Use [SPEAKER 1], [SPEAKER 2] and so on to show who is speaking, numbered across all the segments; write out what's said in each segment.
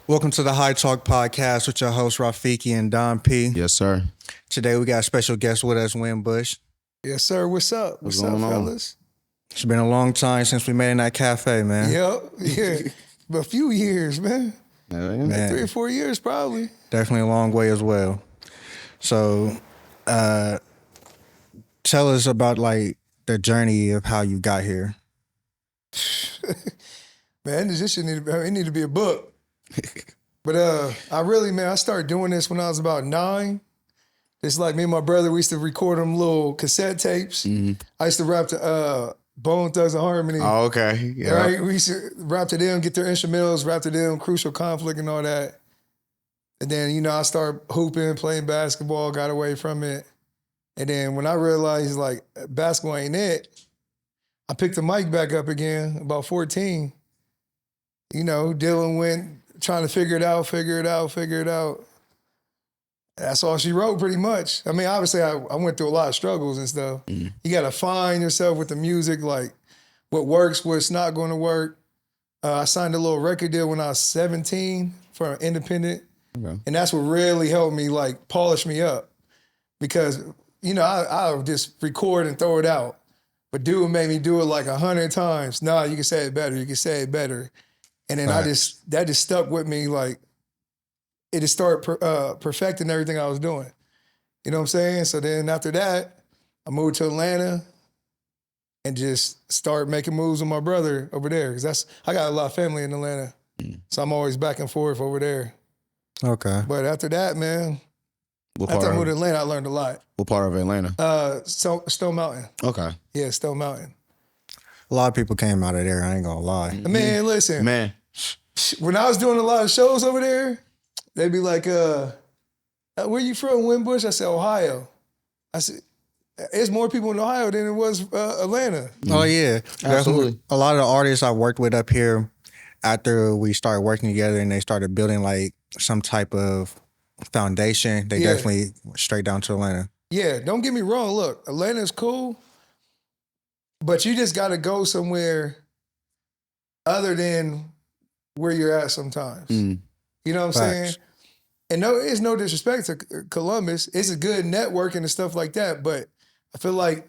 [SPEAKER 1] Welcome to the High Talk Podcast with your host Rafiki and Don P.
[SPEAKER 2] Yes, sir.
[SPEAKER 1] Today we got a special guest with us, Winbush.
[SPEAKER 3] Yes, sir. What's up? What's up,
[SPEAKER 2] going on?
[SPEAKER 3] fellas?
[SPEAKER 1] It's been a long time since we met in that cafe, man.
[SPEAKER 3] Yep. Yeah. But a few years, man.
[SPEAKER 2] Man.
[SPEAKER 1] Man.
[SPEAKER 3] 3 or 4 years, probably.
[SPEAKER 1] Definitely a long way as well. So, tell us about like the journey of how you got here.
[SPEAKER 3] Man, this shit need to be a book. But I started doing this when I was about 9. It's like me and my brother, we used to record them little cassette tapes.
[SPEAKER 2] Mm-hmm.
[SPEAKER 3] I used to rap to Bone Thugs and Harmony.
[SPEAKER 2] Oh, okay. Yeah.
[SPEAKER 3] Right? We used to rap to them, get their instrumentals, rap to them, Crucial Conflict and all that. And then, I started hooping, playing basketball, got away from it. And then when I realized, like, basketball ain't it, I picked the mic back up again, about 14. Dylan went trying to figure it out. That's all she wrote, pretty much. I mean, obviously, I went through a lot of struggles and stuff.
[SPEAKER 2] Mm.
[SPEAKER 3] You got to find yourself with the music, like what works, what's not going to work. I signed a little record deal when I was 17 for an independent.
[SPEAKER 2] Okay.
[SPEAKER 3] And that's what really helped me, like, polish me up. Because, I'll just record and throw it out. But dude made me do it like 100 times. Nah, you can say it better. And then
[SPEAKER 1] Facts.
[SPEAKER 3] that just stuck with me, like, it just started perfecting everything I was doing. You know what I'm saying? So then after that, I moved to Atlanta and just started making moves with my brother over there. Because I got a lot of family in Atlanta. So I'm always back and forth over there.
[SPEAKER 1] Okay.
[SPEAKER 3] But after that, man,
[SPEAKER 2] What
[SPEAKER 3] after I
[SPEAKER 2] part
[SPEAKER 3] moved to
[SPEAKER 2] of
[SPEAKER 3] Atlanta, I learned a lot.
[SPEAKER 2] Atlanta?
[SPEAKER 3] Stone Mountain.
[SPEAKER 2] Okay.
[SPEAKER 3] Yeah, Stone Mountain.
[SPEAKER 1] A lot of people came out of there, I ain't gonna lie.
[SPEAKER 3] Man, listen.
[SPEAKER 2] Man.
[SPEAKER 3] When I was doing a lot of shows over there, they'd be like, where you from, Winbush? I said, Ohio. I said, there's more people in Ohio than it was Atlanta.
[SPEAKER 1] Oh yeah.
[SPEAKER 2] Absolutely.
[SPEAKER 1] Definitely. A lot of the artists I worked with up here, after we started working together and they started building like some type of foundation, they
[SPEAKER 3] Yeah.
[SPEAKER 1] definitely went straight down to Atlanta.
[SPEAKER 3] Yeah, don't get me wrong. Look, Atlanta's cool, but you just got to go somewhere other than where you're at sometimes.
[SPEAKER 2] Mm.
[SPEAKER 3] You know what I'm saying?
[SPEAKER 1] Facts.
[SPEAKER 3] And no, it's no disrespect to Columbus. It's a good networking and stuff like that. But I feel like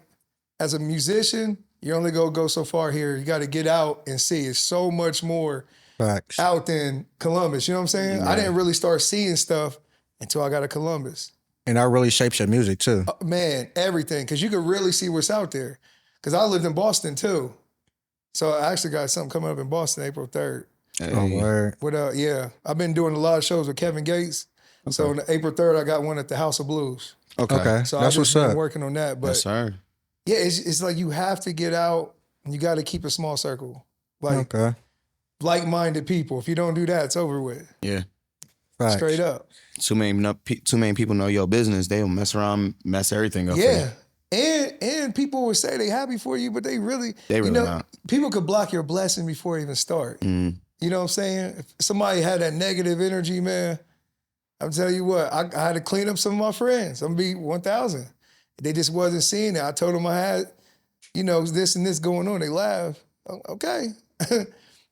[SPEAKER 3] as a musician, you're only going to go so far here. You got to get out and see. It's so much more
[SPEAKER 1] Facts.
[SPEAKER 3] out than Columbus. You know what I'm saying?
[SPEAKER 2] Yeah.
[SPEAKER 3] I didn't really start seeing stuff until I got to Columbus.
[SPEAKER 1] And that really shapes your music too.
[SPEAKER 3] Man, everything. Because you can really see what's out there. Because I lived in Boston too. So I actually got something coming up in Boston April 3rd.
[SPEAKER 2] Hey.
[SPEAKER 1] Oh, word.
[SPEAKER 3] Yeah, I've been doing a lot of shows with Kevin Gates. So on April 3rd, I got one at the House of Blues.
[SPEAKER 1] Okay.
[SPEAKER 3] So
[SPEAKER 1] That's
[SPEAKER 3] I've
[SPEAKER 1] what's
[SPEAKER 3] just been
[SPEAKER 1] up.
[SPEAKER 3] working on that. But
[SPEAKER 2] Yes, sir.
[SPEAKER 3] yeah, it's like you have to get out and you got to keep a small circle. Like
[SPEAKER 1] Okay.
[SPEAKER 3] like-minded people. If you don't do that, it's over with.
[SPEAKER 2] Yeah.
[SPEAKER 1] Facts.
[SPEAKER 3] Straight up.
[SPEAKER 2] Too many people know your business. They'll mess around, mess everything up. for
[SPEAKER 3] Yeah.
[SPEAKER 2] you.
[SPEAKER 3] And people would say they happy for you, but they really
[SPEAKER 2] not.
[SPEAKER 3] people could block your blessing before it even start.
[SPEAKER 2] Mm.
[SPEAKER 3] You know what I'm saying? If somebody had that negative energy, man, I'm telling you what, I had to clean up some of my friends. I'm gonna be 1,000. They just wasn't seeing it. I told them I had, this and this going on. They laughed. Okay. You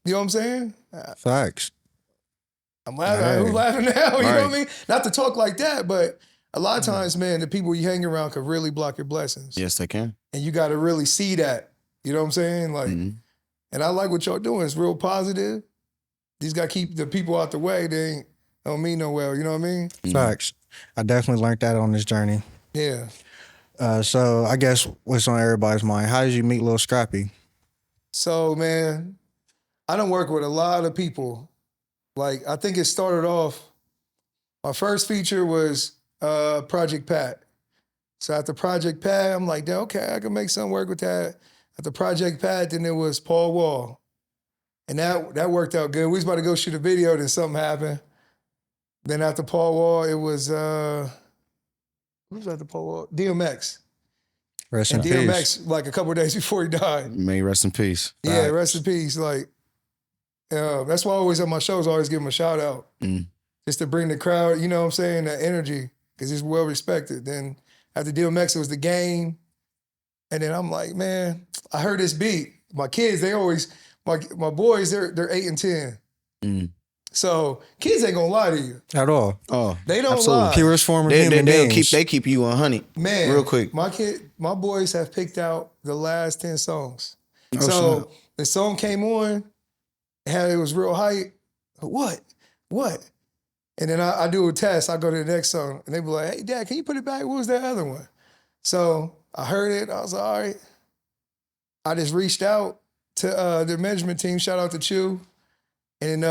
[SPEAKER 3] know what I'm saying?
[SPEAKER 1] Facts.
[SPEAKER 3] I'm laughing.
[SPEAKER 1] Hey.
[SPEAKER 3] Who's laughing now? You know what I
[SPEAKER 2] Right.
[SPEAKER 3] mean? Not to talk like that, but a lot of times, man, the people you hang around could really block your blessings.
[SPEAKER 2] Yes, they can.
[SPEAKER 3] And you got to really see that. You know what I'm saying? Like,
[SPEAKER 2] Mhm.
[SPEAKER 3] and I like what y'all doing. It's real positive. These got to keep the people out the way. They don't mean no well. You know what I mean?
[SPEAKER 1] Facts. I definitely learned that on this journey.
[SPEAKER 3] Yeah.
[SPEAKER 1] So I guess what's on everybody's mind? How did you meet Lil Scrappy?
[SPEAKER 3] So, man, I done work with a lot of people. Like, I think it started off, my first feature was Project Pat. So after Project Pat, I'm like, okay, I can make something work with that. After Project Pat, then it was Paul Wall. And that worked out good. We was about to go shoot a video, then something happened. Then after Paul Wall, it was, who was after Paul Wall? DMX.
[SPEAKER 1] Rest in
[SPEAKER 3] And
[SPEAKER 1] peace.
[SPEAKER 3] DMX, like a couple of days before he died.
[SPEAKER 2] May he rest in peace.
[SPEAKER 3] Yeah,
[SPEAKER 1] Facts.
[SPEAKER 3] rest in peace. Like, that's why I always on my shows, I always give him a shout out.
[SPEAKER 2] Mm.
[SPEAKER 3] Just to bring the crowd, you know what I'm saying, that energy, because he's well respected. Then after DMX, it was The Game. And then I'm like, man, I heard this beat. My kids, they always, my boys, they're 8 and 10.
[SPEAKER 2] Mm.
[SPEAKER 3] So kids ain't gonna lie to you.
[SPEAKER 1] At all.
[SPEAKER 2] Oh,
[SPEAKER 3] They don't
[SPEAKER 2] absolutely.
[SPEAKER 3] lie.
[SPEAKER 1] Purest form of human
[SPEAKER 2] They'll
[SPEAKER 1] beings.
[SPEAKER 2] keep you 100.
[SPEAKER 3] Man,
[SPEAKER 2] real quick.
[SPEAKER 3] my boys have picked out the last 10 songs.
[SPEAKER 2] Oh,
[SPEAKER 3] So
[SPEAKER 2] snap.
[SPEAKER 3] the song came on, it was real hype. What? And then I do a test. I go to the next song, and they be like, "Hey, Dad, can you put it back? What was that other one?" So I heard it. I was like, "All right." I just reached out to the management team. Shout out to Chew, and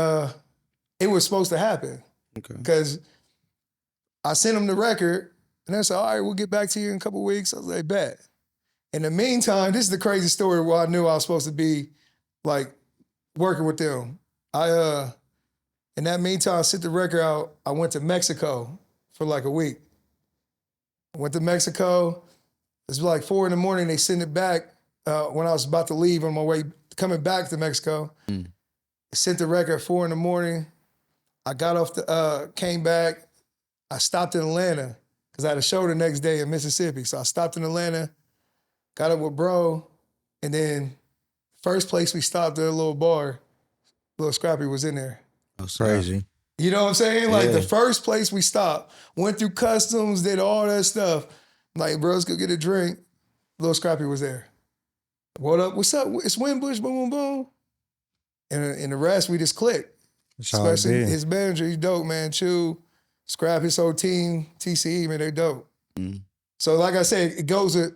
[SPEAKER 3] it was supposed to happen
[SPEAKER 2] Okay.
[SPEAKER 3] because I sent them the record, and they said, "All right, we'll get back to you in a couple weeks." I was like, "Bet." In the meantime, this is the crazy story where I knew I was supposed to be like working with them. In that meantime, I sent the record out. I went to Mexico for like a week. I went to Mexico. It was like 4 a.m. They sent it back when I was about to leave on my way coming back to Mexico. I sent the record at 4 a.m. I got off came back. I stopped in Atlanta because I had a show the next day in Mississippi. So I stopped in Atlanta, got up with bro, and then first place we stopped at a little bar, Little Scrappy was in there.
[SPEAKER 2] Oh, snap.
[SPEAKER 1] Crazy.
[SPEAKER 3] You know what I'm saying? Like
[SPEAKER 2] Yeah.
[SPEAKER 3] the first place we stopped, went through customs, did all that stuff. Like, bro, let's go get a drink. Little Scrappy was there. What up? What's up? It's Winbush, boom, boom, boom. And the rest, we just clicked.
[SPEAKER 1] That's all it
[SPEAKER 3] Especially
[SPEAKER 1] did.
[SPEAKER 3] his manager, he's dope, man. Chew, Scrap, his whole team, TCE, man, they dope. So like I said, it goes with,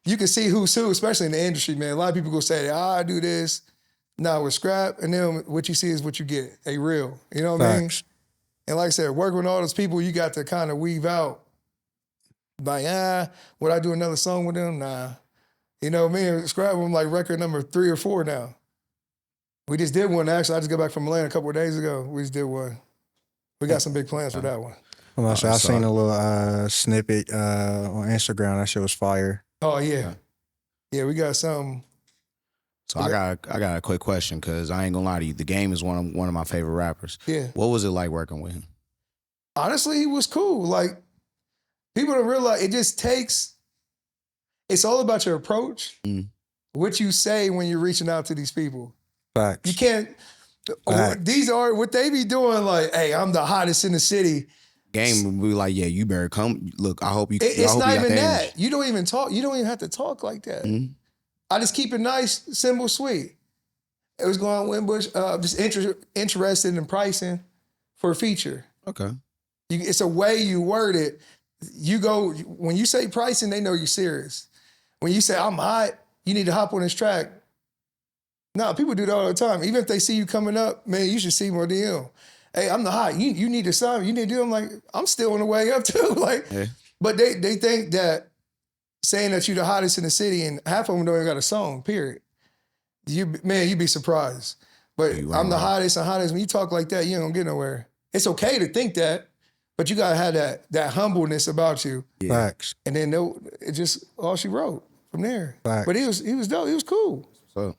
[SPEAKER 3] you can see who's who, especially in the industry, man. A lot of people go say, I do this. Nah, with Scrap, and then what you see is what you get. They real. You know what I mean?
[SPEAKER 1] Facts.
[SPEAKER 3] And like I said, working with all those people, you got to kind of weave out. Like, would I do another song with them? Nah. You know, me and Scrap, I'm like record number 3 or 4 now. We just did one, actually. I just got back from Atlanta a couple of days ago. We just did one. We got some big plans for that one.
[SPEAKER 1] Well, I
[SPEAKER 2] saw
[SPEAKER 1] seen
[SPEAKER 2] it.
[SPEAKER 1] a little snippet on Instagram. That shit was fire.
[SPEAKER 3] Oh, yeah. Yeah, we got something.
[SPEAKER 2] So I got a quick question because I ain't gonna lie to you. The Game is one of my favorite rappers.
[SPEAKER 3] Yeah.
[SPEAKER 2] What was it like working with him?
[SPEAKER 3] Honestly, he was cool. Like, people don't realize it just takes, it's all about your approach, what you say when you're reaching out to these people.
[SPEAKER 1] Facts.
[SPEAKER 3] You can't,
[SPEAKER 1] Facts.
[SPEAKER 3] these are, what they be doing, like, hey, I'm the hottest in the city.
[SPEAKER 2] Game would be like, yeah, you better come. Look, I hope you.
[SPEAKER 3] It's
[SPEAKER 2] I hope
[SPEAKER 3] not
[SPEAKER 2] you got
[SPEAKER 3] even
[SPEAKER 2] the
[SPEAKER 3] that.
[SPEAKER 2] energy.
[SPEAKER 3] You don't even talk. You don't even have to talk like that.
[SPEAKER 2] Mhm.
[SPEAKER 3] I just keep it nice, simple, sweet. It was going on Winbush. Just interested in pricing for a feature.
[SPEAKER 2] Okay.
[SPEAKER 3] It's a way you word it. You go, when you say pricing, they know you're serious. When you say, I'm hot, you need to hop on this track. No, people do that all the time. Even if they see you coming up, man, you should see more DM. Hey, I'm the hot. You need to sign. You need to do. I'm like, I'm still on the way up too. Like,
[SPEAKER 2] Yeah.
[SPEAKER 3] but they think that saying that you're the hottest in the city and half of them don't even got a song, period. You'd be surprised. But
[SPEAKER 2] You right,
[SPEAKER 3] I'm the
[SPEAKER 2] right.
[SPEAKER 3] hottest and hottest. When you talk like that, you don't get nowhere. It's okay to think that, but you gotta have that humbleness about you.
[SPEAKER 2] Yeah.
[SPEAKER 1] Facts.
[SPEAKER 3] And then it just all she wrote from there.
[SPEAKER 1] Facts.
[SPEAKER 3] But he was dope. He was cool.
[SPEAKER 2] So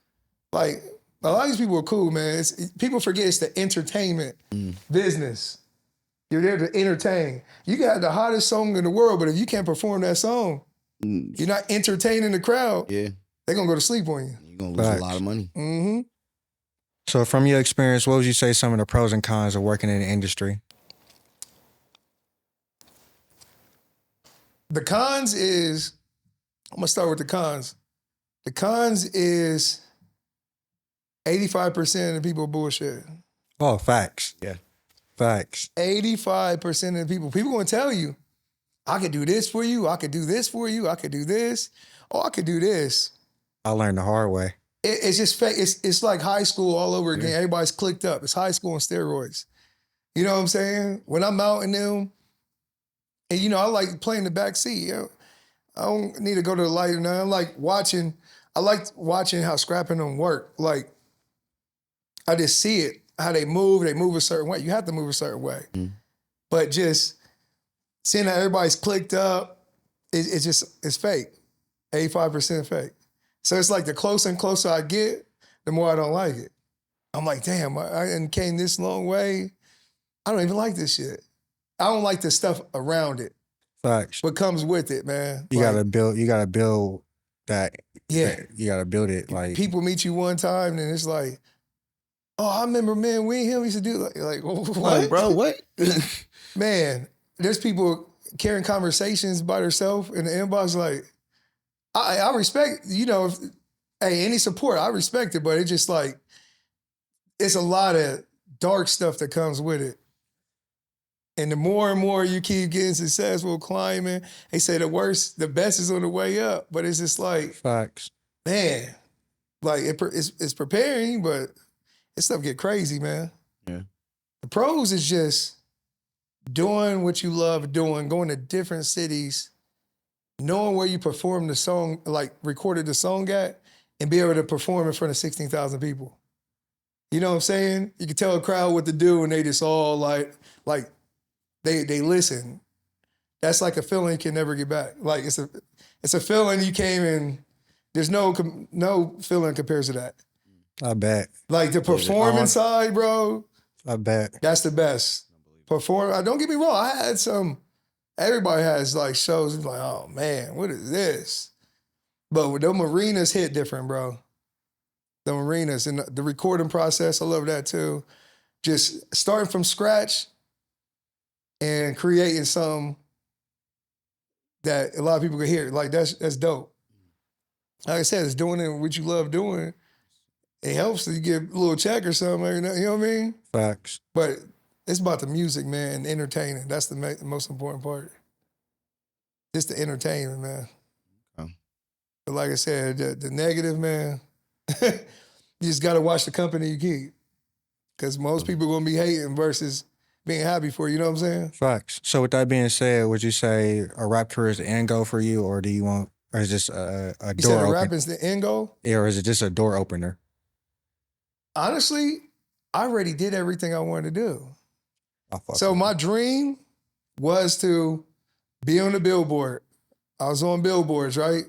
[SPEAKER 3] Like, a lot of these people are cool, man. People forget it's the entertainment business. You're there to entertain. You got the hottest song in the world, but if you can't perform that song, you're not entertaining the crowd,
[SPEAKER 2] yeah,
[SPEAKER 3] they're gonna go to sleep on you.
[SPEAKER 2] you're gonna lose
[SPEAKER 1] Facts.
[SPEAKER 2] a lot of money.
[SPEAKER 3] Mm-hmm.
[SPEAKER 1] So from your experience, what would you say some of the pros and cons of working in the industry?
[SPEAKER 3] The cons is, I'm gonna start with the cons. The cons is 85% of the people are bullshit.
[SPEAKER 1] Oh, facts.
[SPEAKER 2] Yeah.
[SPEAKER 1] Facts.
[SPEAKER 3] 85% of the people gonna tell you, I could do this for you, I could do this for you, I could do this, oh, I could do this.
[SPEAKER 1] I learned the hard way.
[SPEAKER 3] It's just fake. It's like high school all over again. Everybody's clicked up. It's high school on steroids. You know what I'm saying? When I'm out in them, and you know, I like playing the back seat. You know? I don't need to go to the light or nothing. I like watching how scrapping them work. Like, I just see it, how they move a certain way. You have to move a certain way. But just seeing how everybody's clicked up, it's fake. 85% fake. So it's like the closer and closer I get, the more I don't like it. I'm like, damn, I came this long way. I don't even like this shit. I don't like the stuff around it.
[SPEAKER 1] Facts.
[SPEAKER 3] What comes with it, man.
[SPEAKER 1] You
[SPEAKER 3] Like,
[SPEAKER 1] gotta build that.
[SPEAKER 3] Yeah.
[SPEAKER 1] You gotta build it. Like
[SPEAKER 3] People meet you one time and it's like, Oh, I remember, man, we and him used to do like what?
[SPEAKER 2] Like, bro, what?
[SPEAKER 3] Man, there's people carrying conversations by themselves in the inbox. Like, I respect, hey, any support, I respect it, but it's just like, it's a lot of dark stuff that comes with it. And the more and more you keep getting successful, climbing, they say the best is on the way up. But it's just like,
[SPEAKER 1] Facts.
[SPEAKER 3] man, like it's preparing, but this stuff get crazy, man.
[SPEAKER 2] Yeah.
[SPEAKER 3] The pros is just doing what you love doing, going to different cities, knowing where you performed the song, like recorded the song at, and be able to perform in front of 16,000 people. You know what I'm saying? You can tell a crowd what to do, and they just all like they listen. That's like a feeling you can never get back. Like it's a feeling you came in. There's no feeling compares to that.
[SPEAKER 1] I bet.
[SPEAKER 3] Like the performance side, bro.
[SPEAKER 1] I bet.
[SPEAKER 3] That's the best. Don't get me wrong. I had some. Everybody has like shows. It's like, oh man, what is this? But with them arenas hit different, bro. The arenas and the recording process, I love that too. Just starting from scratch and creating something that a lot of people can hear. Like that's dope. Like I said, it's doing it what you love doing. It helps that you get a little check or something. You know what I mean?
[SPEAKER 1] Facts.
[SPEAKER 3] But it's about the music, man, and entertaining. That's the most important part. Just the entertainment, man.
[SPEAKER 2] Oh.
[SPEAKER 3] But like I said, the negative, man, you just got to watch the company you keep. Because most people are going to be hating versus being happy for you. You know what I'm saying?
[SPEAKER 1] Facts. So with that being said, would you say a rap career is the end goal for you, or do you want, or is this a
[SPEAKER 3] You
[SPEAKER 1] door
[SPEAKER 3] said the
[SPEAKER 1] opener?
[SPEAKER 3] rap is the end goal?
[SPEAKER 1] Or is it just a door opener?
[SPEAKER 3] Honestly, I already did everything I wanted to do. So
[SPEAKER 1] with
[SPEAKER 3] my dream was to be on the billboard. I was on billboards, right?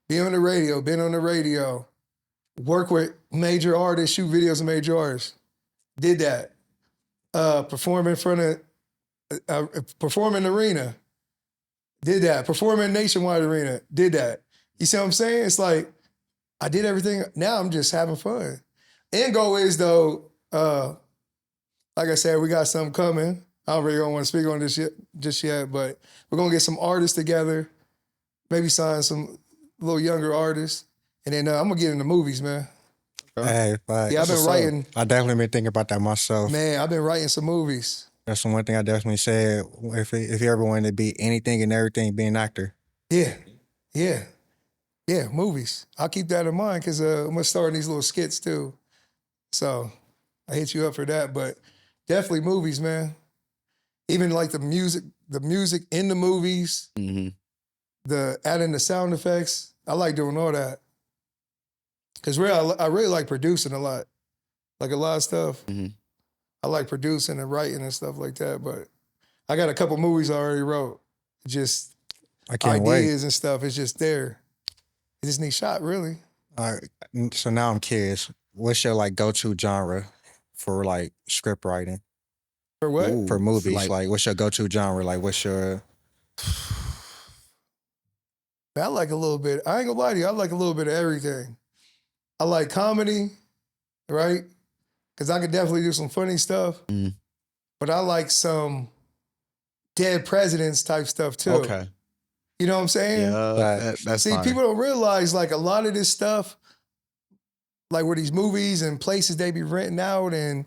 [SPEAKER 3] Be on the radio, been on the radio, work with major artists, shoot videos of major artists. Did that. Perform in front of, perform in the arena. Did that. Perform in Nationwide Arena. Did that. You see what I'm saying? It's like, I did everything. Now I'm just having fun. End goal is though, like I said, we got something coming. I don't really don't want to speak on this yet, just yet, but we're gonna get some artists together, maybe sign some little younger artists, and then I'm gonna get into movies, man.
[SPEAKER 1] Hey, facts.
[SPEAKER 3] Yeah, I've been writing.
[SPEAKER 1] I definitely been thinking about that myself.
[SPEAKER 3] Man, I've been writing some movies.
[SPEAKER 1] That's the one thing I definitely said. If you ever wanted to be anything and everything, be an actor.
[SPEAKER 3] Yeah, movies. I'll keep that in mind because I'm gonna start in these little skits too. So I hit you up for that, but definitely movies, man. Even like the music in the movies, the adding the sound effects. I like doing all that. Cause I really like producing a lot. Like a lot of stuff. I like producing and writing and stuff like that. But I got a couple movies I already wrote. Just
[SPEAKER 1] I can't
[SPEAKER 3] ideas
[SPEAKER 1] wait.
[SPEAKER 3] and stuff. It's just there. It just needs shot, really.
[SPEAKER 1] All right. So now I'm curious. What's your like go-to genre for like script writing?
[SPEAKER 3] For what?
[SPEAKER 2] Ooh,
[SPEAKER 1] For movies,
[SPEAKER 2] like-
[SPEAKER 1] like what's your go-to genre? Like what's your
[SPEAKER 3] I like a little bit. I ain't gonna lie to you. I like a little bit of everything. I like comedy, right? Because I could definitely do some funny stuff. But I like some dead presidents type stuff too.
[SPEAKER 2] Okay.
[SPEAKER 3] You know what I'm saying?
[SPEAKER 2] Yeah, that's
[SPEAKER 3] See,
[SPEAKER 2] fine.
[SPEAKER 3] people don't realize like a lot of this stuff, like where these movies and places they be renting out and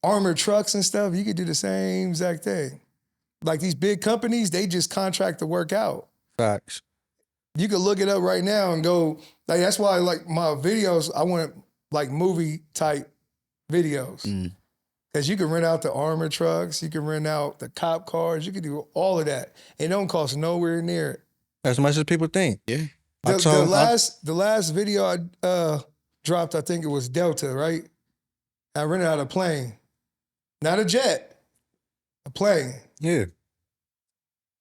[SPEAKER 3] armored trucks and stuff, you could do the same exact thing. Like these big companies, they just contract the work out.
[SPEAKER 1] facts?
[SPEAKER 3] You could look it up right now and go, like, that's why like my videos, I want like movie type videos. Because you can rent out the armored trucks, you can rent out the cop cars, you can do all of that. It don't cost nowhere near it.
[SPEAKER 1] As much as people think.
[SPEAKER 2] Yeah.
[SPEAKER 3] The last video I dropped, I think it was Delta, right? I rented out a plane. Not a jet, a plane.
[SPEAKER 1] Yeah.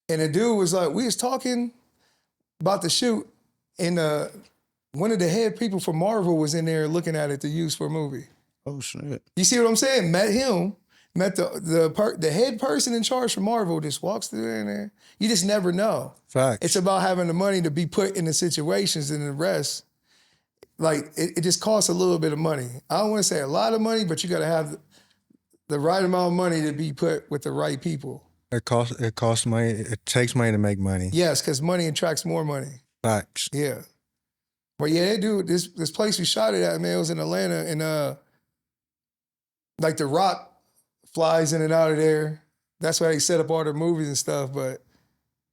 [SPEAKER 3] And the dude was like, we was talking about the shoot, and one of the head people from Marvel was in there looking at it to use for a movie.
[SPEAKER 2] Oh shit.
[SPEAKER 3] You see what I'm saying? Met him, met the head person in charge for Marvel, just walks through in there. You just never know.
[SPEAKER 1] Facts.
[SPEAKER 3] It's about having the money to be put in the situations, and the rest, like it just costs a little bit of money. I don't want to say a lot of money, but you got to have the right amount of money to be put with the right people.
[SPEAKER 1] It costs money. It takes money to make money.
[SPEAKER 3] Yes, because money attracts more money.
[SPEAKER 1] Facts.
[SPEAKER 3] Yeah. But yeah, they do this place we shot it at, man, it was in Atlanta, and like The Rock flies in and out of there. That's why they set up all their movies and stuff, but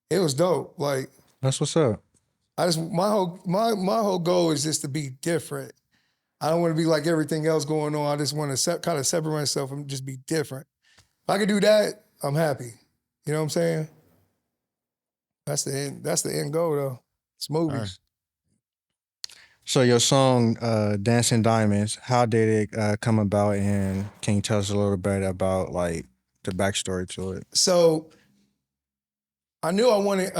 [SPEAKER 3] it was dope. Like,
[SPEAKER 1] That's what's up.
[SPEAKER 3] my whole goal is just to be different. I don't want to be like everything else going on. I just want to kind of separate myself and just be different. If I can do that, I'm happy. You know what I'm saying? That's the end goal though. It's movies.
[SPEAKER 2] Right.
[SPEAKER 1] So your song, "Dancing Diamonds," how did it come about, and can you tell us a little bit about like the backstory to it?
[SPEAKER 3] So I knew I wanted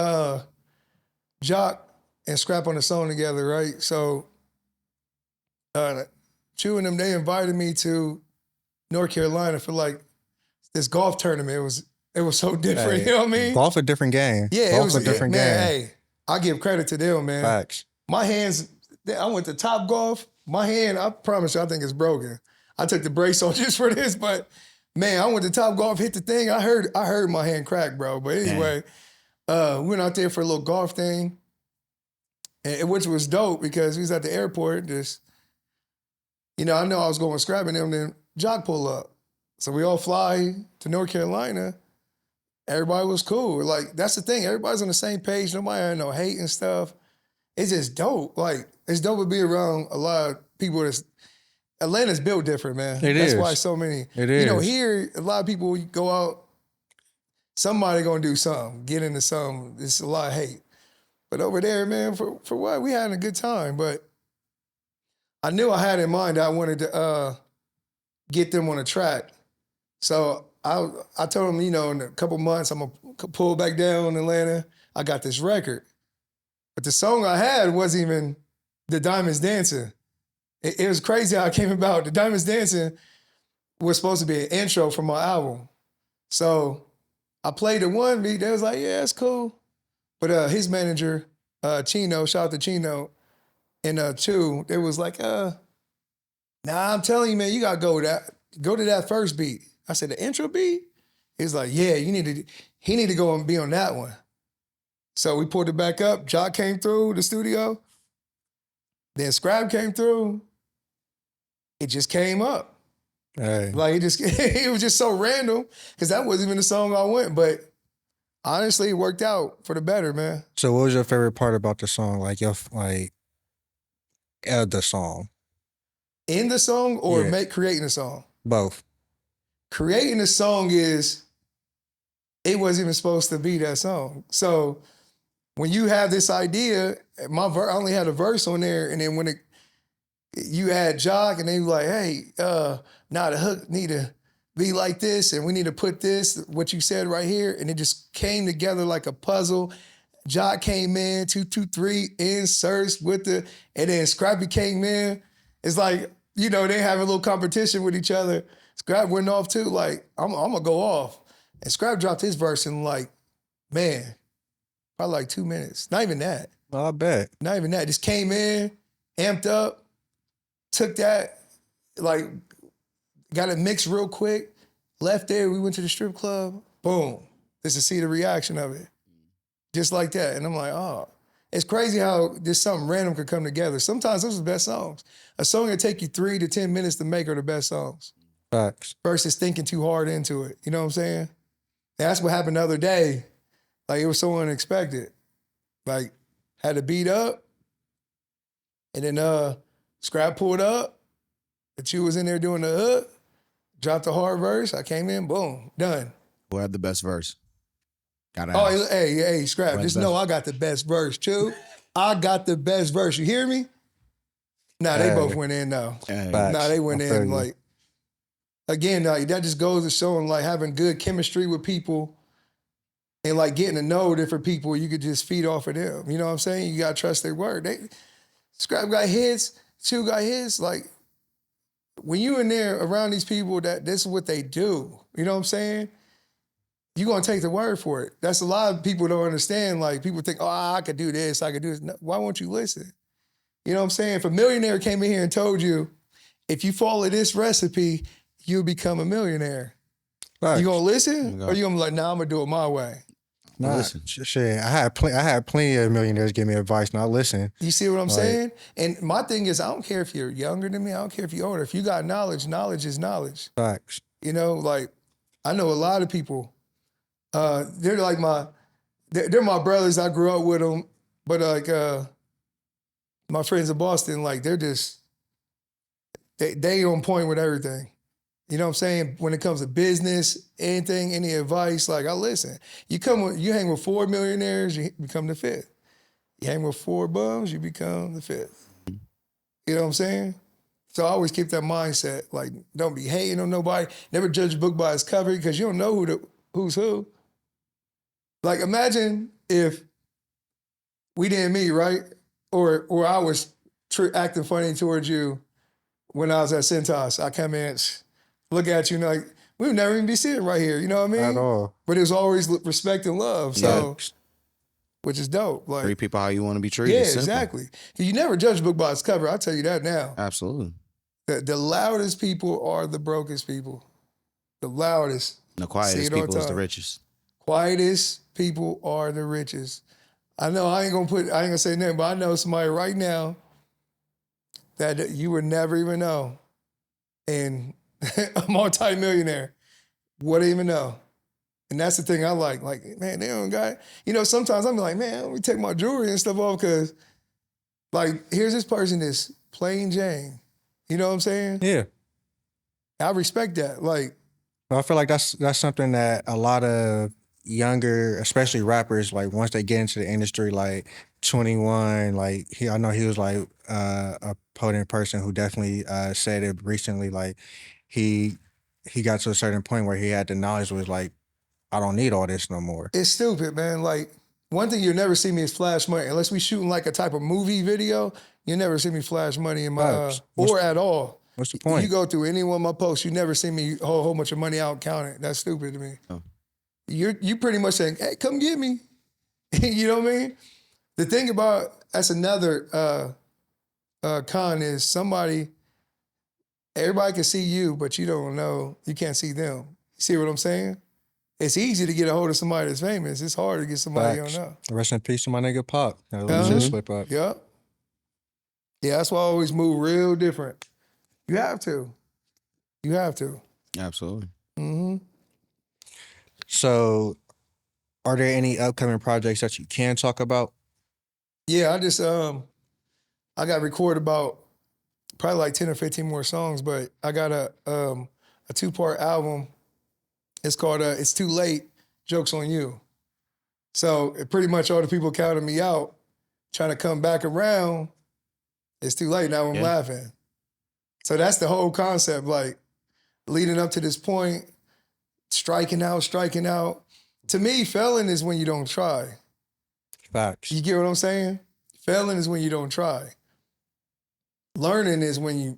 [SPEAKER 3] Jock and Scrap on the song together, right? So Chew and them, they invited me to North Carolina for like this golf tournament. It was so different,
[SPEAKER 1] Hey,
[SPEAKER 3] you know what I mean?
[SPEAKER 1] Golf a different game.
[SPEAKER 3] Yeah,
[SPEAKER 1] Golf
[SPEAKER 3] it was
[SPEAKER 1] a different
[SPEAKER 3] man,
[SPEAKER 1] game.
[SPEAKER 3] hey, I give credit to them, man.
[SPEAKER 1] Facts.
[SPEAKER 3] My hands, I went to Top Golf. My hand, I promise you, I think it's broken. I took the brace off just for this, but man, I went to Top Golf, hit the thing. I heard my hand crack, bro. But anyway, we went out there for a little golf thing, which was dope because we was at the airport. Just, I know I was going scrapping them, then Jock pull up. So we all fly to North Carolina. Everybody was cool. Like, that's the thing. Everybody's on the same page. Nobody had no hate and stuff. It's just dope. Like, it's dope to be around a lot of people Atlanta's built different, man. That's why so many.
[SPEAKER 1] It is.
[SPEAKER 3] Here, a lot of people go out, somebody gonna do something, get into something. It's a lot of hate. But over there, man, for what? We having a good time. But I knew I had in mind that I wanted to get them on a track. So I told them, in a couple months, I'm gonna pull back down in Atlanta. I got this record. But the song I had wasn't even The Diamonds Dancing. It was crazy how it came about. The Diamonds Dancing was supposed to be an intro for my album. So I played the one beat. They was like, yeah, it's cool. But his manager, Chino, shout out to Chino, and Chew, they was like, nah, I'm telling you, man, you gotta go to that first beat. I said, the intro beat? He's like, yeah, he need to go and be on that one. So we pulled it back up. Jock came through the studio. Then Scrap came through. It just came up.
[SPEAKER 1] Hey.
[SPEAKER 3] Like, it was just so random because that wasn't even the song I went. But honestly, it worked out for the better, man.
[SPEAKER 1] So what was your favorite part about the song? Like the song?
[SPEAKER 3] In the song or
[SPEAKER 1] Yeah.
[SPEAKER 3] creating the song?
[SPEAKER 1] Both.
[SPEAKER 3] Creating the song it wasn't even supposed to be that song. So when you have this idea, I only had a verse on there, and then when you had Jock, and they were like, hey, now the hook need to be like this, and we need to put this, what you said right here, and it just came together like a puzzle. Jock came in, 2, 2, 3, inserts and then Scrappy came in. It's like, they have a little competition with each other. Scrap went off too, like, I'm gonna go off. And Scrap dropped his verse in like, man, probably like 2 minutes. Not even that.
[SPEAKER 1] Well, I bet.
[SPEAKER 3] Not even that. Just came in, amped up, took that, like, got it mixed real quick, left there. We went to the strip club. Boom. Just to see the reaction of it. Just like that. And I'm like, oh. It's crazy how just something random could come together. Sometimes those are the best songs. A song that take you 3 to 10 minutes to make are the best songs.
[SPEAKER 1] Facts.
[SPEAKER 3] Versus thinking too hard into it. You know what I'm saying? That's what happened the other day. Like, it was so unexpected. Like, had the beat up, and then Scrap pulled up, the Chew was in there doing the hook, dropped the hard verse, I came in, boom, done.
[SPEAKER 2] Who had the best verse? Gotta
[SPEAKER 3] Oh,
[SPEAKER 2] ask.
[SPEAKER 3] hey, Scrap, just know I got the best verse, Chew. I got the best verse, you hear me? Nah, they both went in now.
[SPEAKER 2] Hey.
[SPEAKER 1] Facts.
[SPEAKER 3] Nah, they went
[SPEAKER 1] I feel
[SPEAKER 3] in
[SPEAKER 1] you.
[SPEAKER 3] like, again, like, that just goes to showing like having good chemistry with people and like getting to know different people. You could just feed off of them. You know what I'm saying? You gotta trust their word. Scrap got his, Chew got his. Like, when you in there around these people that this is what they do, you know what I'm saying? You're gonna take the word for it. That's a lot of people don't understand. Like, people think, oh, I could do this, I could do this. No, why won't you listen? You know what I'm saying? If a millionaire came in here and told you, if you follow this recipe, you'll become a millionaire. You gonna
[SPEAKER 1] Facts.
[SPEAKER 3] listen,
[SPEAKER 2] Go.
[SPEAKER 3] or you gonna be like, nah, I'm gonna do it my way?
[SPEAKER 1] Nah,
[SPEAKER 2] Listen.
[SPEAKER 1] shit. I had plenty of millionaires give me advice. Not listen.
[SPEAKER 3] You see what I'm
[SPEAKER 1] Like-
[SPEAKER 3] saying? And my thing is, I don't care if you're younger than me. I don't care if you're older. If you got knowledge, knowledge is knowledge.
[SPEAKER 1] Facts.
[SPEAKER 3] You know, like I know a lot of people. They're like they're my brothers. I grew up with them, but like my friends in Boston, like they're just they on point with everything. You know what I'm saying? When it comes to business, anything, any advice, like I listen. You hang with 4 millionaires, you become the 5th. You hang with 4 bums, you become the 5th. You know what I'm saying? So I always keep that mindset. Like, don't be hating on nobody. Never judge a book by its cover because you don't know who's who. Like, imagine if we didn't meet, right? Or I was acting funny towards you when I was at Cintas. I come in, look at you, like, we would never even be sitting right here. You know what I mean?
[SPEAKER 1] At all.
[SPEAKER 3] But it was always respect and love. So,
[SPEAKER 1] Facts.
[SPEAKER 3] which is dope. Like,
[SPEAKER 2] Treat people how you want to be treated.
[SPEAKER 3] yeah,
[SPEAKER 2] Simple.
[SPEAKER 3] exactly. You never judge a book by its cover. I'll tell you that now.
[SPEAKER 2] Absolutely.
[SPEAKER 3] The loudest people are the brokest people. The loudest.
[SPEAKER 2] The
[SPEAKER 3] See
[SPEAKER 2] quietest
[SPEAKER 3] it all
[SPEAKER 2] people is the
[SPEAKER 3] time.
[SPEAKER 2] richest.
[SPEAKER 3] Quietest people are the richest. I know I ain't gonna say nothing, but I know somebody right now that you would never even know. And a multi-millionaire. Wouldn't even know. And that's the thing I like. Like, man, they don't got, sometimes I'm like, man, let me take my jewelry and stuff off because, like, here's this person that's plain Jane. You know what I'm saying?
[SPEAKER 1] Yeah.
[SPEAKER 3] I respect that. Like,
[SPEAKER 1] I feel like that's something that a lot of younger, especially rappers, like once they get into the industry, like 21, like I know he was like a potent person who definitely said it recently. Like he got to a certain point where he had the knowledge was like, I don't need all this no more.
[SPEAKER 3] it's stupid, man. Like, one thing you'll never see me is flash money. Unless we shooting like a type of movie video, you never see me flash money in my,
[SPEAKER 1] Facts.
[SPEAKER 3] or at all.
[SPEAKER 1] What's the point?
[SPEAKER 3] You go through any one of my posts, you never see me hold a whole bunch of money out and count it. That's stupid to me.
[SPEAKER 2] Oh.
[SPEAKER 3] You pretty much saying, hey, come get me. You know what I mean? The thing about, that's another con is everybody can see you, but you don't know, you can't see them. You see what I'm saying? It's easy to get a hold of somebody that's famous. It's hard to get somebody you
[SPEAKER 1] Facts.
[SPEAKER 3] don't know.
[SPEAKER 1] Rest in peace to my nigga Pop. That was
[SPEAKER 3] Uh-huh.
[SPEAKER 1] his slip up.
[SPEAKER 3] Yep. Yeah, that's why I always move real different. You have to. You have to.
[SPEAKER 2] Absolutely.
[SPEAKER 3] Mm-hmm.
[SPEAKER 1] So, are there any upcoming projects that you can talk about?
[SPEAKER 3] Yeah, I got recorded about probably like 10 or 15 more songs, but I got a 2-part album. It's called It's Too Late, Joke's on You. So pretty much all the people counting me out, trying to come back around, it's too late, now I'm laughing. So that's the whole concept, like leading up to this point, striking out. To me, failing is when you don't try.
[SPEAKER 1] Facts.
[SPEAKER 3] You get what I'm saying? Failing is when you don't try. Learning is when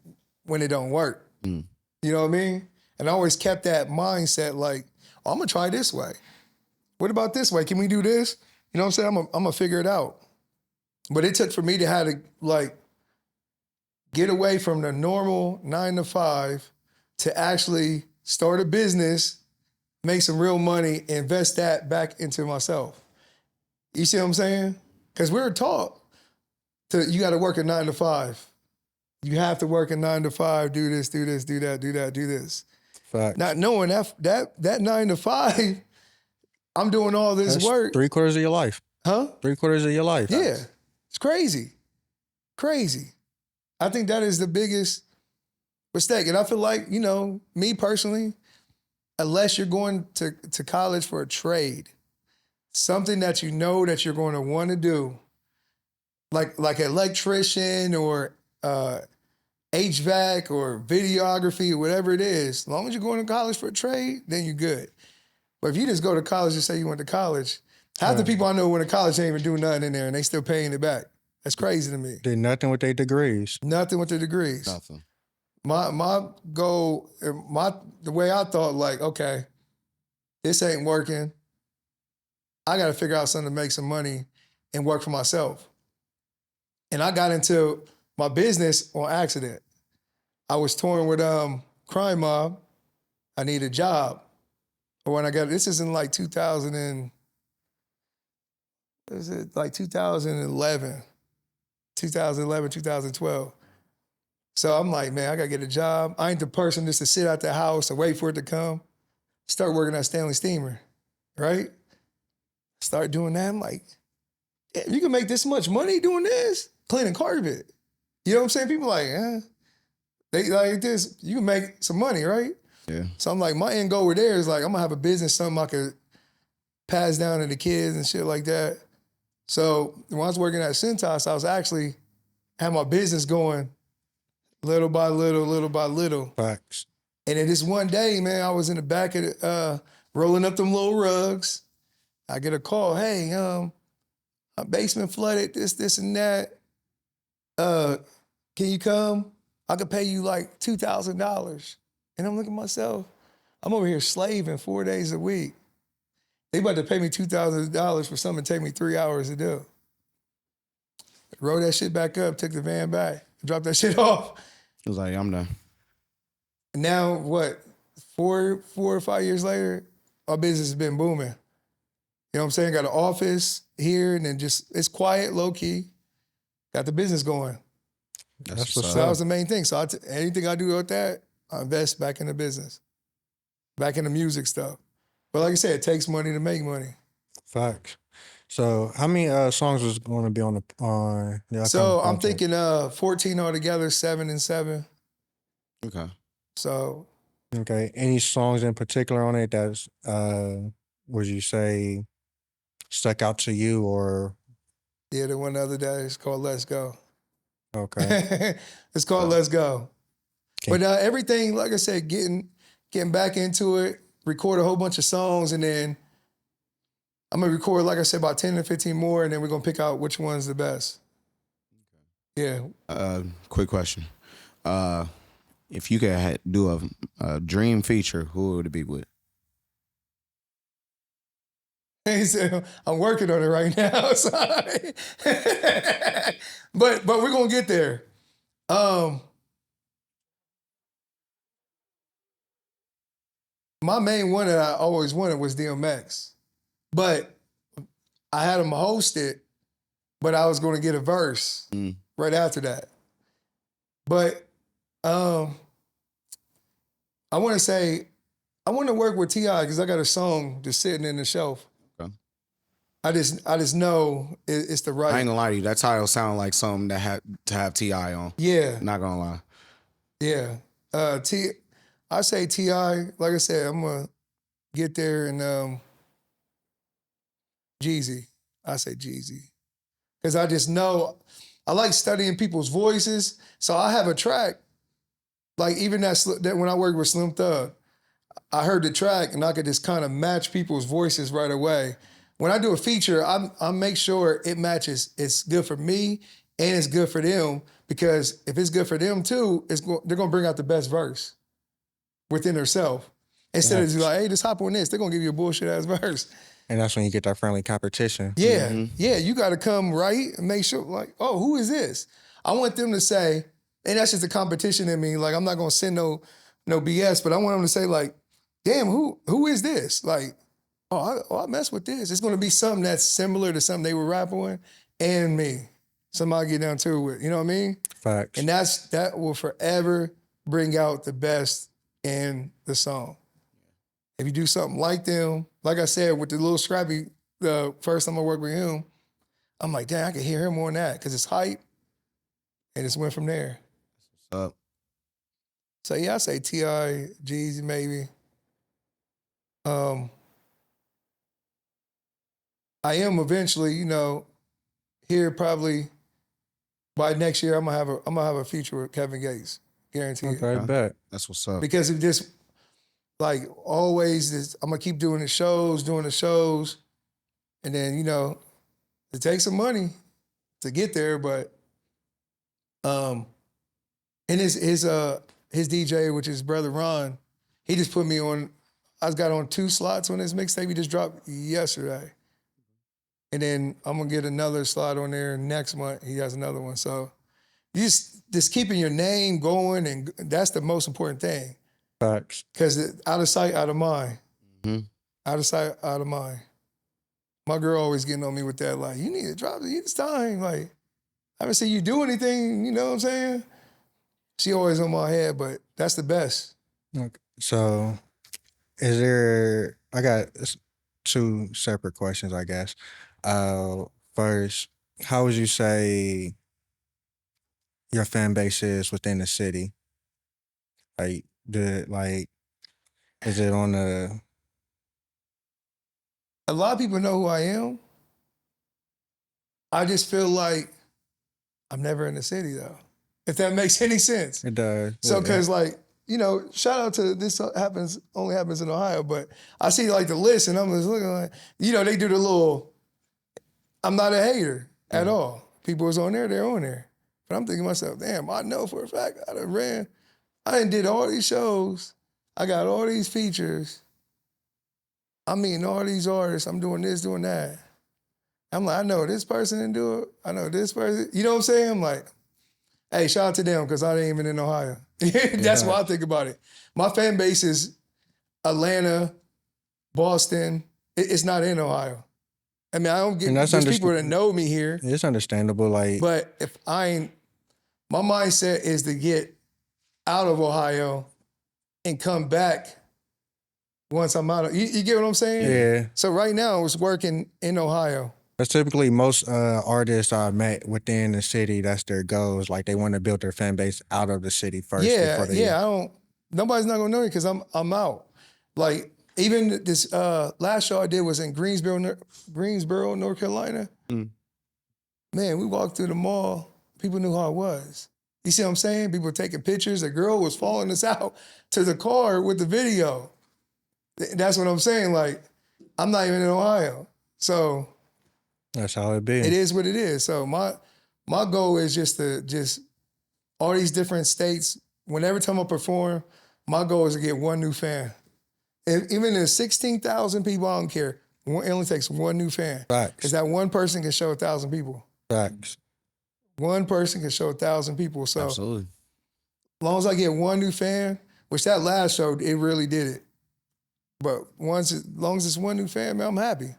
[SPEAKER 3] it don't work.
[SPEAKER 2] Mm.
[SPEAKER 3] You know what I mean? And I always kept that mindset like, oh, I'm gonna try this way. What about this way? Can we do this? You know what I'm saying? I'm gonna figure it out. But it took for me to have to like get away from the normal 9 to 5 to actually start a business, make some real money, invest that back into myself. You see what I'm saying? Because we're taught you got to work a 9 to 5. You have to work a 9 to 5, do this, do this, do that, do that, do this.
[SPEAKER 1] Facts.
[SPEAKER 3] Not knowing that 9 to 5, I'm doing all this
[SPEAKER 1] That's
[SPEAKER 3] work.
[SPEAKER 1] 3/4 of your life.
[SPEAKER 3] Huh?
[SPEAKER 1] 3/4 of your life.
[SPEAKER 3] Yeah. It's crazy. Crazy. I think that is the biggest mistake. And I feel like, me personally, unless you're going to college for a trade, something that you know that you're going to want to do, like an electrician or HVAC or videography or whatever it is, as long as you're going to college for a trade, then you're good. But if you just go to college and say you went to college, half the people I know went to college ain't even do nothing in there and they still paying it back. That's crazy to me.
[SPEAKER 1] Did nothing with their degrees.
[SPEAKER 3] Nothing with the degrees.
[SPEAKER 2] Nothing.
[SPEAKER 3] My goal, the way I thought, like, okay, this ain't working. I got to figure out something to make some money and work for myself. And I got into my business on accident. I was touring with Crime Mob. I need a job. Or when I got this is in like 2000 and is it like 2011, 2012. So I'm like, man, I gotta get a job. I ain't the person just to sit out the house and wait for it to come. Start working at Stanley Steamer, right? Start doing that. I'm like, damn, you can make this much money doing this? Cleaning carpet. You know what I'm saying? People like, they like this, you can make some money, right?
[SPEAKER 2] Yeah.
[SPEAKER 3] So I'm like, my end goal over there is like, I'm gonna have a business, something I could pass down to the kids and shit like that. So when I was working at Cintas, I was actually had my business going little by little, little by little.
[SPEAKER 1] Facts.
[SPEAKER 3] And then this one day, man, I was in the back of the, rolling up them little rugs. I get a call, hey, my basement flooded, this and that. Can you come? I could pay you like $2,000. And I'm looking at myself, I'm over here slaving 4 days a week. They about to pay me $2,000 for something that take me 3 hours to do. Rolled that shit back up, took the van back, dropped that shit off.
[SPEAKER 2] It was like, I'm done.
[SPEAKER 3] And now what, 4 or 5 years later, our business has been booming. You know what I'm saying? Got an office here and then just, it's quiet, low key. Got the business going.
[SPEAKER 1] That's
[SPEAKER 3] So
[SPEAKER 1] what's
[SPEAKER 3] that
[SPEAKER 1] up.
[SPEAKER 3] was the main thing. So anything I do with that, I invest back in the business, back in the music stuff. But like I said, it takes money to make money.
[SPEAKER 1] Facts. So how many songs was going to be on the
[SPEAKER 3] So I'm
[SPEAKER 1] project?
[SPEAKER 3] thinking 14 altogether, 7 and 7.
[SPEAKER 2] Okay.
[SPEAKER 3] So
[SPEAKER 1] Okay. Any songs in particular on it that's would you say stuck out to you or
[SPEAKER 3] yeah, the one the other day is called Let's Go.
[SPEAKER 1] okay?
[SPEAKER 3] It's called Let's Go.
[SPEAKER 1] Okay.
[SPEAKER 3] But everything, like I said, getting back into it, record a whole bunch of songs, and then I'm gonna record, like I said, about 10 to 15 more, and then we're gonna pick out which one's the best. Yeah.
[SPEAKER 2] Quick question. If you could do a dream feature, who would it be with?
[SPEAKER 3] He said, I'm working on it right now. Sorry. but we're gonna get there. My main one that I always wanted was DMX. But I had him host it, but I was gonna get a verse right after that. But I wanna say, I wanna work with T.I. because I got a song just sitting in the shelf.
[SPEAKER 2] Okay.
[SPEAKER 3] I just know it's the right.
[SPEAKER 2] I ain't gonna lie to you. That title sounded like something that had to have T.I. on.
[SPEAKER 3] Yeah,
[SPEAKER 2] Not gonna lie.
[SPEAKER 3] yeah. I say T.I. Like I said, I'm gonna get there and Jeezy. I say Jeezy because I just know I like studying people's voices. So I have a track like even that when I worked with Slim Thug, I heard the track and I could just kind of match people's voices right away. When I do a feature, I make sure it matches. It's good for me and it's good for them because if it's good for them too, they're gonna bring out the best verse within themselves. Instead of just like, hey, just hop on this, they're gonna give you a bullshit ass verse.
[SPEAKER 1] And that's when you get that friendly competition.
[SPEAKER 3] Yeah, yeah, you gotta come right and make sure, like, oh, who is this? I want them to say, and that's just a competition in me. Like, I'm not gonna send no BS, but I want them to say, like, damn, who is this? Like, I mess with this. It's gonna be something that's similar to something they were rapping on and me. Somebody get down to it with, you know what I mean?
[SPEAKER 1] Facts.
[SPEAKER 3] And that will forever bring out the best in the song. If you do something like them, like I said, with the little Scrappy, the first time I worked with him, I'm like, damn, I can hear him on that because it's hype, and it's went from there.
[SPEAKER 2] What's up?
[SPEAKER 3] So yeah, I say T.I., Jeezy maybe. I am eventually, here probably by next year, I'm gonna have a feature with Kevin Gates, guaranteed.
[SPEAKER 1] Okay, bet.
[SPEAKER 2] That's what's up.
[SPEAKER 3] Because it just like always, I'm gonna keep doing the shows, and then it takes some money to get there, but and his DJ, which is brother Ron, he just put me on. I got on 2 slots on his mixtape. He just dropped yesterday, and then I'm gonna get another slot on there next month. He has another one, so just keeping your name going, and that's the most important thing.
[SPEAKER 1] Facts.
[SPEAKER 3] Because out of sight, out of mind.
[SPEAKER 2] Mm-hmm.
[SPEAKER 3] Out of sight, out of mind. My girl always getting on me with that, like, you need to drop it. It's time. Like, I haven't seen you do anything, you know what I'm saying? She always on my head, but that's the best.
[SPEAKER 1] Okay. So, I got two separate questions, I guess. First, how would you say your fan base is within the city? Like, is it on the,
[SPEAKER 3] A lot of people know who I am. I just feel like I'm never in the city, though, if that makes any sense.
[SPEAKER 1] it does?
[SPEAKER 3] So, because, like, you know, shout out to this only happens in Ohio, but I see, like, the list, and I'm just looking like, you know, they do the little, I'm not a hater at all. People was on there, they're on there. But I'm thinking to myself, damn, I know for a fact I done did all these shows. I got all these features. I'm meeting all these artists. I'm doing this, doing that. I'm like, I know this person didn't do it. I know this person. You know what I'm saying? I'm like, hey, shout out to them because I ain't even in Ohio. That's why I think about it. My fan base is Atlanta, Boston. It's not in Ohio. I mean, I don't get, there's people that know me here.
[SPEAKER 1] It's understandable. Like,
[SPEAKER 3] but if I ain't, my mindset is to get out of Ohio and come back once I'm out of, you get what I'm saying?
[SPEAKER 1] yeah.
[SPEAKER 3] So right now I was working in Ohio.
[SPEAKER 1] That's typically most artists I've met within the city. That's their goals. Like they want to build their fan base out of the city first.
[SPEAKER 3] Yeah. Nobody's not gonna know it because I'm out. Like even this last show I did was in Greensboro, North Carolina.
[SPEAKER 2] Mm.
[SPEAKER 3] Man, we walked through the mall. People knew who I was. You see what I'm saying? People were taking pictures. A girl was following us out to the car with the video. That's what I'm saying. Like, I'm not even in Ohio. So
[SPEAKER 1] that's how it be.
[SPEAKER 3] it is what it is. So my goal is just all these different states, whenever time I perform, my goal is to get one new fan. Even if 16,000 people, I don't care. It only takes one new fan.
[SPEAKER 1] Facts.
[SPEAKER 3] Because that one person can show 1,000 people.
[SPEAKER 1] Facts.
[SPEAKER 3] One person can show 1,000 people. So
[SPEAKER 2] Absolutely.
[SPEAKER 3] as long as I get one new fan, which that last show, it really did it. But as long as it's one new fan, man, I'm happy.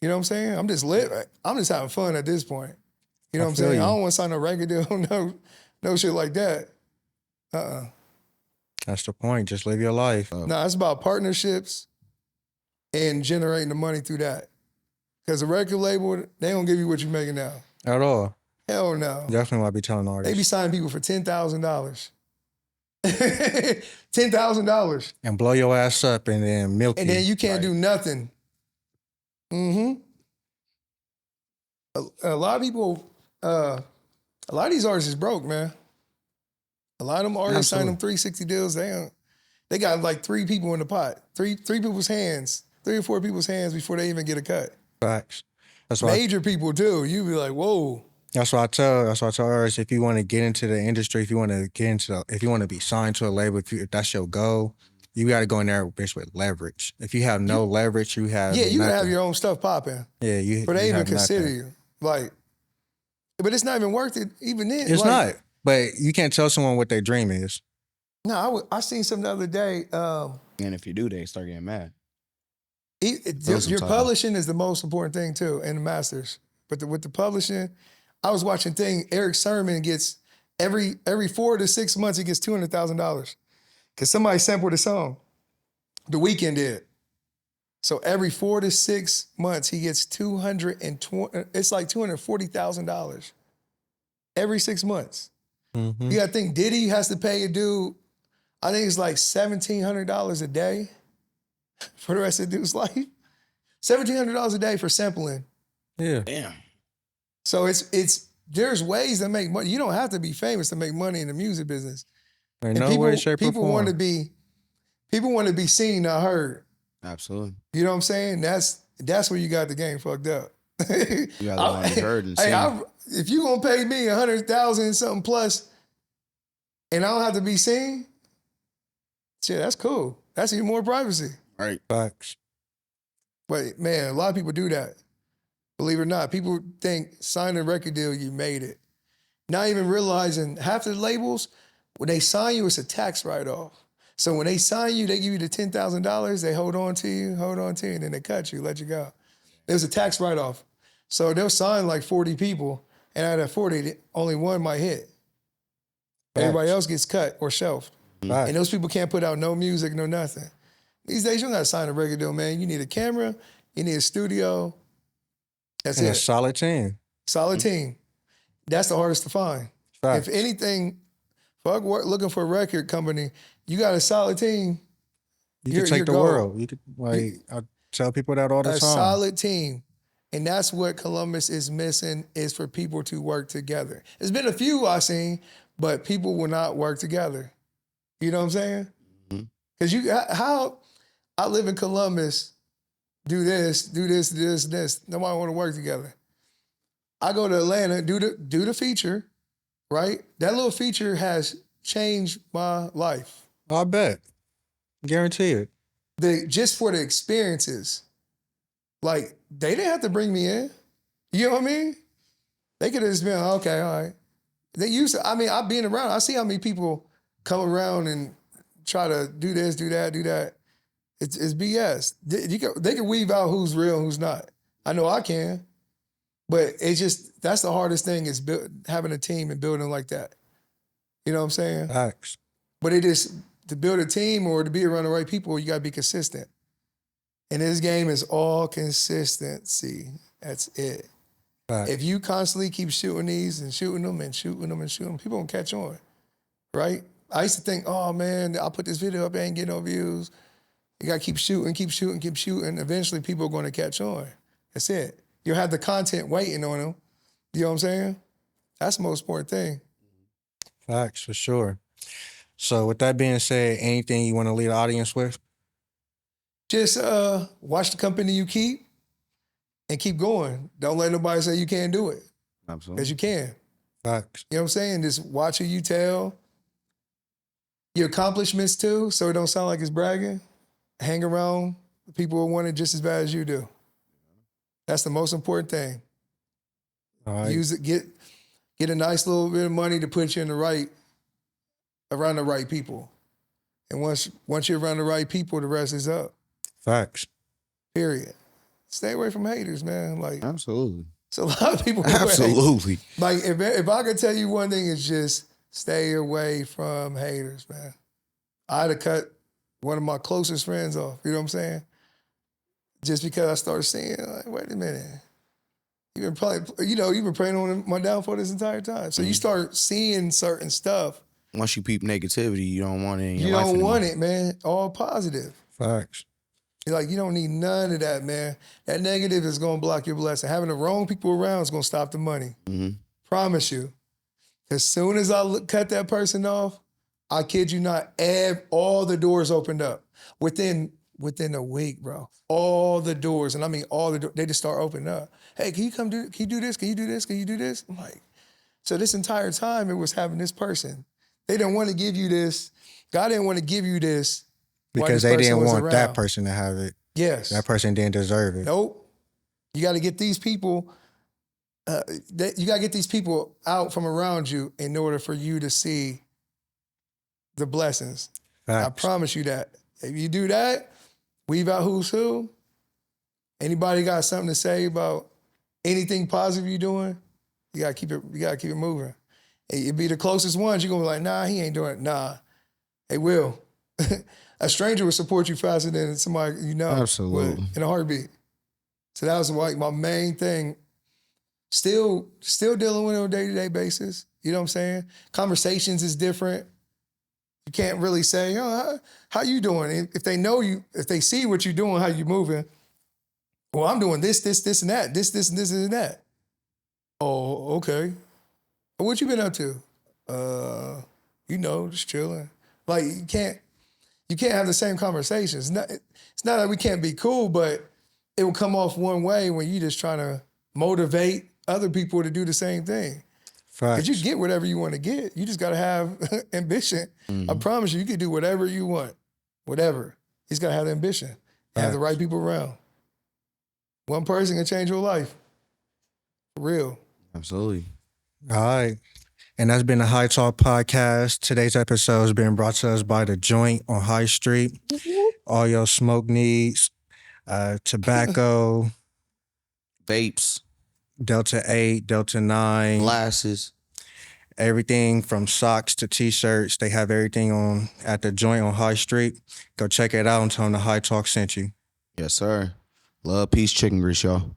[SPEAKER 3] You know what I'm saying? I'm just lit. I'm just having fun at this point. You know what I'm saying?
[SPEAKER 1] You.
[SPEAKER 3] I don't want to sign a record deal, no shit like that.
[SPEAKER 1] That's the point. Just live your life.
[SPEAKER 3] Nah, it's about partnerships and generating the money through that. Because the record label, they don't give you what you're making now.
[SPEAKER 1] At all.
[SPEAKER 3] Hell no.
[SPEAKER 1] Definitely what I be telling artists.
[SPEAKER 3] They be signing people for $10,000. $10,000.
[SPEAKER 1] And blow your ass up and then milk
[SPEAKER 3] And then you can't do nothing. Mm-hmm. A lot of people, a lot of these artists is broke, man. A lot of them artists sign them 360 deals. They got like 3 people in the pot. Three people's hands, 3 or 4 people's hands before they even get a cut.
[SPEAKER 1] Facts. That's
[SPEAKER 3] Major people too. You be like, whoa.
[SPEAKER 1] That's why I tell artists, if you want to get into the industry, if you want to be signed to a label, if that's your goal, you got to go in there with leverage. If you have no leverage, you have
[SPEAKER 3] you gotta have your own stuff popping.
[SPEAKER 1] Yeah,
[SPEAKER 3] but they
[SPEAKER 1] you
[SPEAKER 3] even consider
[SPEAKER 1] nothing.
[SPEAKER 3] you like. But it's not even worth it. Even then,
[SPEAKER 1] it's not. But you can't tell someone what their dream is.
[SPEAKER 3] No, I seen something the other day.
[SPEAKER 2] And if you do, they start getting mad.
[SPEAKER 3] Your publishing is the most important thing too, and the masters. But with the publishing, I was watching thing. Eric Sermon gets every 4 to 6 months he gets $200,000 because somebody sampled a song. The Weeknd did. So every 4 to 6 months he gets $220. It's like $240,000 every 6 months.
[SPEAKER 1] Mm-hmm.
[SPEAKER 3] You got to think Diddy has to pay a dude. I think it's like $1,700 a day for the rest of the dude's life. $1,700 a day for sampling.
[SPEAKER 2] Yeah. Damn.
[SPEAKER 3] So there's ways to make money. You don't have to be famous to make money in the music business.
[SPEAKER 1] In no way, shape, or form.
[SPEAKER 3] People want to be seen, not heard.
[SPEAKER 2] Absolutely.
[SPEAKER 3] You know what I'm saying? That's where you got the game fucked up.
[SPEAKER 2] You got to be heard and seen.
[SPEAKER 3] If you gonna pay me $100,000 something plus, and I don't have to be seen, shit, that's cool. That's even more privacy.
[SPEAKER 2] Right.
[SPEAKER 1] Facts.
[SPEAKER 3] But man, a lot of people do that. Believe it or not, people think sign a record deal, you made it. Not even realizing half the labels, when they sign you, it's a tax write-off. So when they sign you, they give you the $10,000, they hold on to you, and then they cut you, let you go. It was a tax write-off. So they'll sign like 40 people, and out of 40, only one might hit. Everybody else gets cut or shelved.
[SPEAKER 1] Facts.
[SPEAKER 3] And those people can't put out no music, no nothing. These days, you don't gotta sign a record deal, man. You need a camera, you need a studio. That's
[SPEAKER 1] And
[SPEAKER 3] it.
[SPEAKER 1] a solid team.
[SPEAKER 3] Solid team. That's the hardest to find.
[SPEAKER 1] Facts.
[SPEAKER 3] If anything, fuck looking for a record company, you got a solid team.
[SPEAKER 1] You
[SPEAKER 3] you're-
[SPEAKER 1] can take
[SPEAKER 3] you're
[SPEAKER 1] the
[SPEAKER 3] gold.
[SPEAKER 1] world. You could I tell people that all the
[SPEAKER 3] A
[SPEAKER 1] time.
[SPEAKER 3] solid team. And that's what Columbus is missing, is for people to work together. There's been a few I've seen, but people will not work together. You know what I'm saying? Because how I live in Columbus, do this. Nobody want to work together. I go to Atlanta, do the feature, right? That little feature has changed my life.
[SPEAKER 1] I bet. Guarantee it.
[SPEAKER 3] Just for the experiences. Like, they didn't have to bring me in. You know what I mean? They could have just been, okay, all right. They used to, I've been around. I see how many people come around and try to do this, do that. It's BS. They can weave out who's real and who's not. I know I can. But it's just, that's the hardest thing, is having a team and building like that. You know what I'm saying?
[SPEAKER 1] Facts.
[SPEAKER 3] But to build a team or to be around the right people, you got to be consistent. And this game is all consistency. That's it.
[SPEAKER 1] Facts.
[SPEAKER 3] If you constantly keep shooting these and shooting them, people gonna catch on, right? I used to think, oh man, I'll put this video up, I ain't getting no views. You gotta keep shooting. Eventually people are gonna catch on. That's it. You'll have the content waiting on them. You know what I'm saying? That's the most important thing.
[SPEAKER 1] Facts, for sure. So with that being said, anything you want to leave the audience with?
[SPEAKER 3] Just watch the company you keep and keep going. Don't let nobody say you can't do it,
[SPEAKER 2] Absolutely.
[SPEAKER 3] because you can.
[SPEAKER 1] Facts.
[SPEAKER 3] You know what I'm saying? Just watch who you tell. Your accomplishments too, so it don't sound like it's bragging. Hang around people who want it just as bad as you do. That's the most important thing.
[SPEAKER 1] All right.
[SPEAKER 3] Use it, get a nice little bit of money to put you in around the right people. And once you're around the right people, the rest is up.
[SPEAKER 1] Facts.
[SPEAKER 3] Period. Stay away from haters, man. Like,
[SPEAKER 2] Absolutely.
[SPEAKER 3] it's a lot of people who hate.
[SPEAKER 2] Absolutely.
[SPEAKER 3] Like, if I could tell you one thing, it's just stay away from haters, man. I'd have cut one of my closest friends off, you know what I'm saying? Just because I started seeing, like, wait a minute. You've been praying on my downfall this entire time. So you start seeing certain stuff.
[SPEAKER 2] Once you peep negativity, you don't want it in your
[SPEAKER 3] You
[SPEAKER 2] life
[SPEAKER 3] don't
[SPEAKER 2] anymore.
[SPEAKER 3] want it, man. All positive.
[SPEAKER 1] Facts.
[SPEAKER 3] You're like, you don't need none of that, man. That negative is going to block your blessing. Having the wrong people around is going to stop the money.
[SPEAKER 2] Mm-hmm.
[SPEAKER 3] Promise you. As soon as I cut that person off, I kid you not, all the doors opened up. Within a week, bro. All the doors, and I mean all the doors, they just start opening up. Hey, can you do this? Can you do this? Can you do this? I'm like, so this entire time it was having this person. They didn't want to give you this. God didn't want to give you this. while
[SPEAKER 1] Because
[SPEAKER 3] this
[SPEAKER 1] they
[SPEAKER 3] person
[SPEAKER 1] didn't
[SPEAKER 3] was
[SPEAKER 1] want that
[SPEAKER 3] around.
[SPEAKER 1] person to have it.
[SPEAKER 3] Yes.
[SPEAKER 1] That person didn't deserve it.
[SPEAKER 3] Nope. You got to get these people. You got to get these people out from around you in order for you to see the blessings.
[SPEAKER 1] Facts.
[SPEAKER 3] I promise you that. If you do that, weave out who's who. Anybody got something to say about anything positive you're doing? You gotta keep it moving. It'd be the closest ones. You're gonna be like, nah, he ain't doing it. Nah, they will. A stranger will support you faster than somebody you know.
[SPEAKER 2] Absolutely.
[SPEAKER 3] would, in a heartbeat. So that was like my main thing. Still dealing with it on a day-to-day basis. You know what I'm saying? Conversations is different. You can't really say, oh, how you doing? If they know you, if they see what you're doing, how you moving, well, I'm doing this, and that, this, and that. Oh, okay. What you been up to? Just chilling. Like, you can't have the same conversations. It's not that we can't be cool, but it will come off one way when you just trying to motivate other people to do the same thing.
[SPEAKER 1] Facts.
[SPEAKER 3] Because you get whatever you want to get. You just got to have ambition.
[SPEAKER 2] Mm-hmm.
[SPEAKER 3] I promise you can do whatever you want. Whatever. You just got to have the ambition. And have the right people around. One person can change your life. For real.
[SPEAKER 2] Absolutely.
[SPEAKER 1] All right. And that's been the High Talk Podcast. Today's episode has been brought to us by The Joint on High Street. All your smoke needs, tobacco,
[SPEAKER 2] Vapes,
[SPEAKER 1] Delta 8, Delta 9,
[SPEAKER 2] glasses.
[SPEAKER 1] everything from socks to t-shirts. They have everything on at The Joint on High Street. Go check it out and tell them the High Talk sent you.
[SPEAKER 2] Yes, sir. Love, peace, chicken grease, y'all.